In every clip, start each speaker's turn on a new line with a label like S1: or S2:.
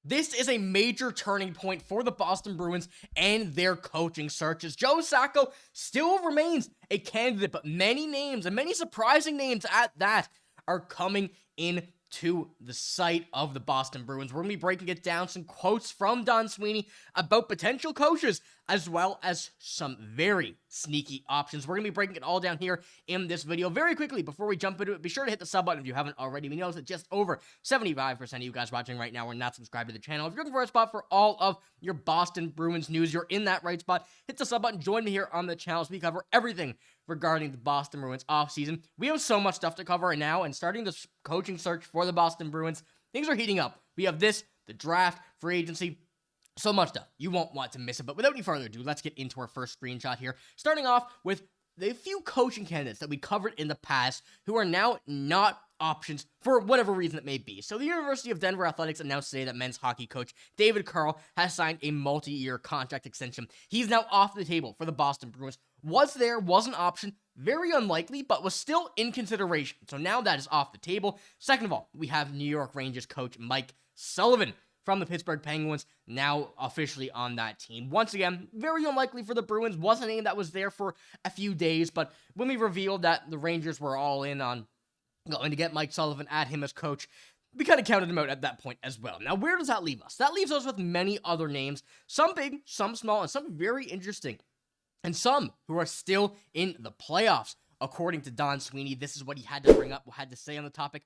S1: This is a major turning point for the Boston Bruins and their coaching searches. Joe Sacco still remains a candidate, but many names, and many surprising names at that, are coming in to the site of the Boston Bruins. We're going to be breaking it down, some quotes from Don Sweeney about potential coaches, as well as some very sneaky options. We're going to be breaking it all down here in this video. Very quickly, before we jump into it, be sure to hit the sub button if you haven't already. We know that just over 75% of you guys watching right now are not subscribed to the channel. If you're looking for a spot for all of your Boston Bruins news, you're in that right spot. Hit the sub button, join me here on the channel so we cover everything regarding the Boston Bruins offseason. We have so much stuff to cover right now, and starting this coaching search for the Boston Bruins, things are heating up. We have this, the draft, free agency, so much stuff. You won't want to miss it. But without any further ado, let's get into our first screenshot here. Starting off with the few coaching candidates that we covered in the past who are now not options for whatever reason it may be. So the University of Denver Athletics announced today that men's hockey coach David Carl has signed a multi-year contract extension. He's now off the table for the Boston Bruins. Was an option, very unlikely, but was still in consideration. So now that is off the table. Second of all, we have New York Rangers coach Mike Sullivan from the Pittsburgh Penguins, now officially on that team. Once again, very unlikely for the Bruins. Was a name that was there for a few days, but when we revealed that the Rangers were all in on going to get Mike Sullivan, add him as coach, we kind of counted him out at that point as well. Now, where does that leave us? That leaves us with many other names, some big, some small, and some very interesting, and some who are still in the playoffs. According to Don Sweeney, this is what he had to bring up, had to say on the topic.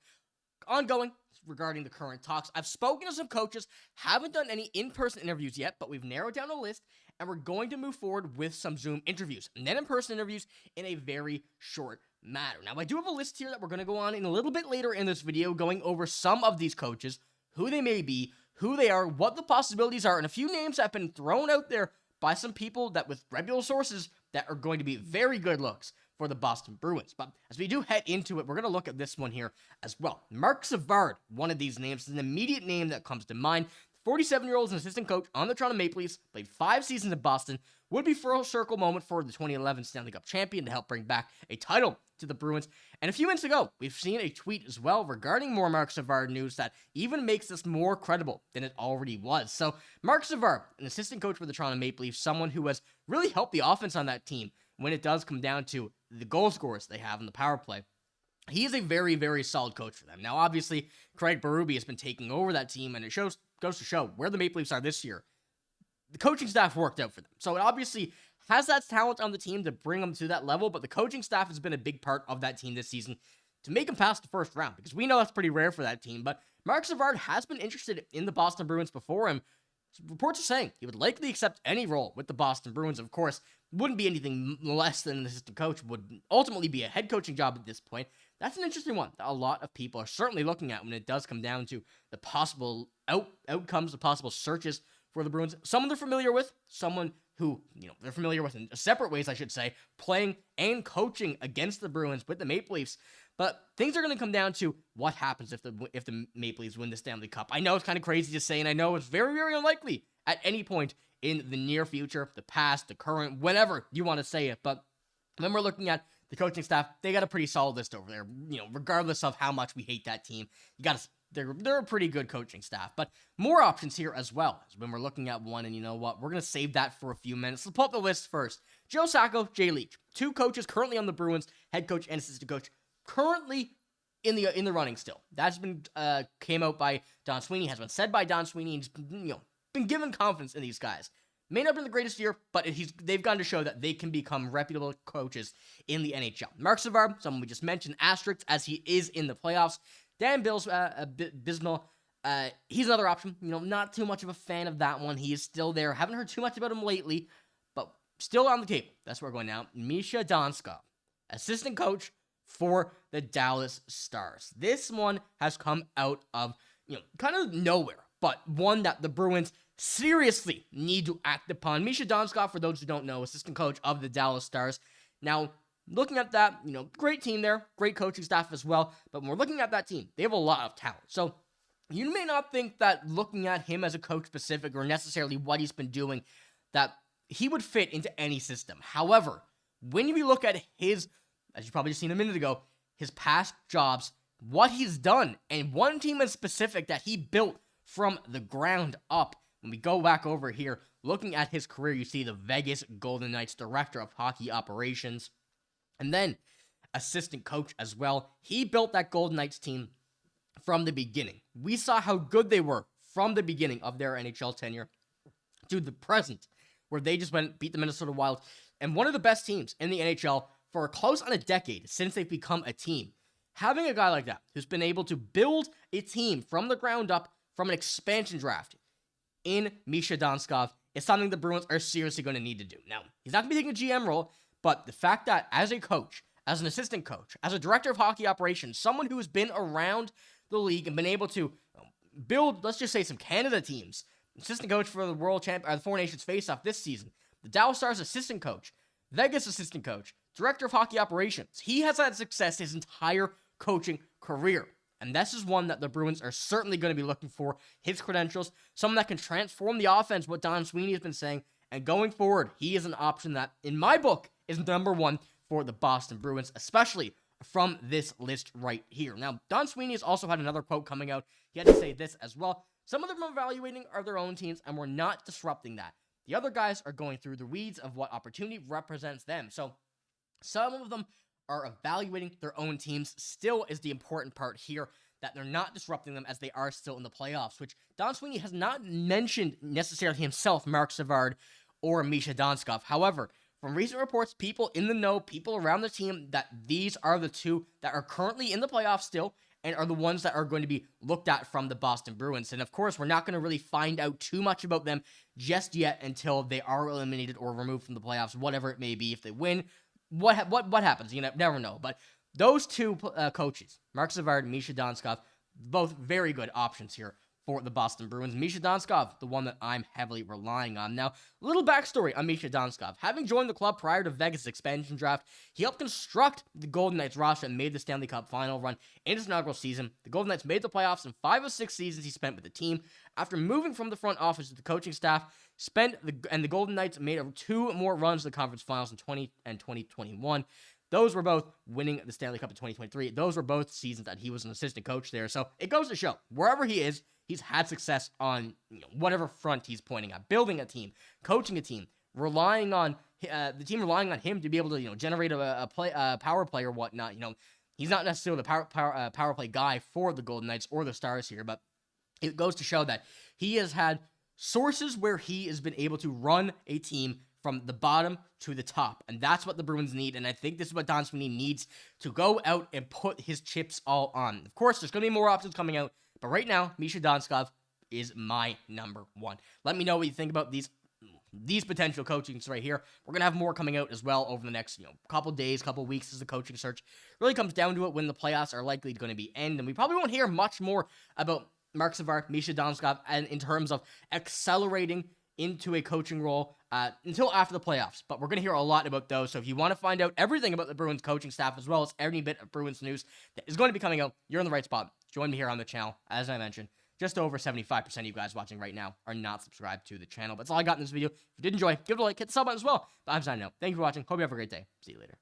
S1: Ongoing regarding the current talks. I've spoken to some coaches, haven't done any in-person interviews yet, but we've narrowed down a list, and we're going to move forward with some Zoom interviews, and then in-person interviews in a very short matter. Now, I do have a list here that we're going to go on in a little bit later in this video, going over some of these coaches, who they may be, who they are, what the possibilities are, and a few names have been thrown out there by some people that with reputable sources that are going to be very good looks for the Boston Bruins. But as we do head into it, we're going to look at this one here as well. Marc Savard, one of these names, is an immediate name that comes to mind. 47-year-old is an assistant coach on the Toronto Maple Leafs, played 5 seasons in Boston, would be full circle moment for the 2011 Stanley Cup champion to help bring back a title to the Bruins. And a few minutes ago, we've seen a tweet as well regarding more Marc Savard news that even makes this more credible than it already was. So Marc Savard, an assistant coach for the Toronto Maple Leafs, someone who has really helped the offense on that team when it does come down to the goal scorers they have in the power play. He is a very, very solid coach for them. Now, obviously, Craig Berube has been taking over that team, and it goes to show where the Maple Leafs are this year. The coaching staff worked out for them. So it obviously has that talent on the team to bring them to that level, but the coaching staff has been a big part of that team this season to make them past the first round, because we know that's pretty rare for that team. But Marc Savard has been interested in the Boston Bruins before, and reports are saying he would likely accept any role with the Boston Bruins. Of course, wouldn't be anything less than an assistant coach, would ultimately be a head coaching job at this point. That's an interesting one that a lot of people are certainly looking at when it does come down to the possible outcomes, the possible searches for the Bruins. Someone they're familiar with, someone who, they're familiar with in separate ways, I should say, playing and coaching against the Bruins with the Maple Leafs. But things are going to come down to what happens if the Maple Leafs win the Stanley Cup. I know it's kind of crazy to say, and I know it's very, very unlikely at any point in the near future, the past, the current, whatever you want to say it. But when we're looking at the coaching staff, they got a pretty solid list over there. Regardless of how much we hate that team, they're a pretty good coaching staff. But more options here as well, as when we're looking at one, and you know what, we're going to save that for a few minutes. Let's pull up the list first. Joe Sacco, Jay Leach, 2 coaches currently on the Bruins, head coach and assistant coach, currently in the running still. That's been came out by Don Sweeney, has been said by Don Sweeney, and he's been given confidence in these guys. May not have been the greatest year, but they've gone to show that they can become reputable coaches in the NHL. Marc Savard, someone we just mentioned, asterisk, as he is in the playoffs. Dan Bismell, he's another option. Not too much of a fan of that one. He is still there. Haven't heard too much about him lately, but still on the table. That's where we're going now. Misha Donskov, assistant coach for the Dallas Stars. This one has come out of, kind of nowhere, but one that the Bruins seriously need to act upon. Misha Donskov, for those who don't know, assistant coach of the Dallas Stars. Now, looking at that, great team there, great coaching staff as well, but when we're looking at that team, they have a lot of talent. So you may not think that looking at him as a coach specific or necessarily what he's been doing, that he would fit into any system. However, when you look at his, as you probably just seen a minute ago, his past jobs, what he's done, and one team in specific that he built from the ground up. When we go back over here, looking at his career, you see the Vegas Golden Knights Director of Hockey Operations, and then assistant coach as well. He built that Golden Knights team from the beginning. We saw how good they were from the beginning of their NHL tenure to the present, where they just went beat the Minnesota Wild, and one of the best teams in the NHL for close on a decade since they've become a team. Having a guy like that who's been able to build a team from the ground up from an expansion draft in Misha Donskov is something the Bruins are seriously going to need to do. Now, he's not going to be taking a GM role, but the fact that as a coach, as an assistant coach, as a director of hockey operations, someone who has been around the league and been able to build, let's just say, some Canada teams, assistant coach for the the Four Nations Face-Off this season, the Dallas Stars assistant coach, Vegas assistant coach, director of hockey operations. He has had success his entire coaching career. And this is one that the Bruins are certainly going to be looking for. His credentials, someone that can transform the offense, what Don Sweeney has been saying. And going forward, he is an option that, in my book, is number one for the Boston Bruins, especially from this list right here. Now, Don Sweeney has also had another quote coming out. He had to say this as well. Some of them are evaluating are their own teams, and we're not disrupting that. The other guys are going through the weeds of what opportunity represents them. So some of them are evaluating their own teams. Still is the important part here, that they're not disrupting them as they are still in the playoffs, which Don Sweeney has not mentioned necessarily himself, Marc Savard or Misha Donskov. However, from recent reports, people in the know, people around the team, that these are the two that are currently in the playoffs still and are the ones that are going to be looked at from the Boston Bruins. And of course, we're not going to really find out too much about them just yet until they are eliminated or removed from the playoffs, whatever it may be. If they win, what happens? You never know. But those two coaches, Marc Savard and Misha Donskov, both very good options here for the Boston Bruins. Misha Donskov, the one that I'm heavily relying on. Now, a little backstory on Misha Donskov. Having joined the club prior to Vegas' expansion draft, he helped construct the Golden Knights roster and made the Stanley Cup final run in his inaugural season. The Golden Knights made the playoffs in 5 of 6 seasons he spent with the team. After moving from the front office to the coaching staff, the Golden Knights made 2 more runs to the conference finals in 2020 and 2021. Those were both winning the Stanley Cup in 2023. Those were both seasons that he was an assistant coach there. So it goes to show, wherever he is, he's had success on whatever front he's pointing at. Building a team, coaching a team, relying on the team relying on him to be able to generate a power play or whatnot. He's not necessarily the power play guy for the Golden Knights or the Stars here, but it goes to show that he has had sources where he has been able to run a team from the bottom to the top. And that's what the Bruins need. And I think this is what Don Sweeney needs to go out and put his chips all on. Of course, there's going to be more options coming out. But right now, Misha Donskov is my number one. Let me know what you think about these potential coachings right here. We're going to have more coming out as well over the next couple days, couple weeks as the coaching search really comes down to it, when the playoffs are likely going to be end. And we probably won't hear much more about Marc Savard, Misha Donskov, and in terms of accelerating into a coaching role until after the playoffs. But we're going to hear a lot about those. So if you want to find out everything about the Bruins coaching staff, as well as every bit of Bruins news that is going to be coming out, you're in the right spot. Join me here on the channel. As I mentioned, just over 75% of you guys watching right now are not subscribed to the channel. But that's all I got in this video. If you did enjoy, give it a like, hit the sub button as well. But I'm signing out. Thank you for watching. Hope you have a great day. See you later.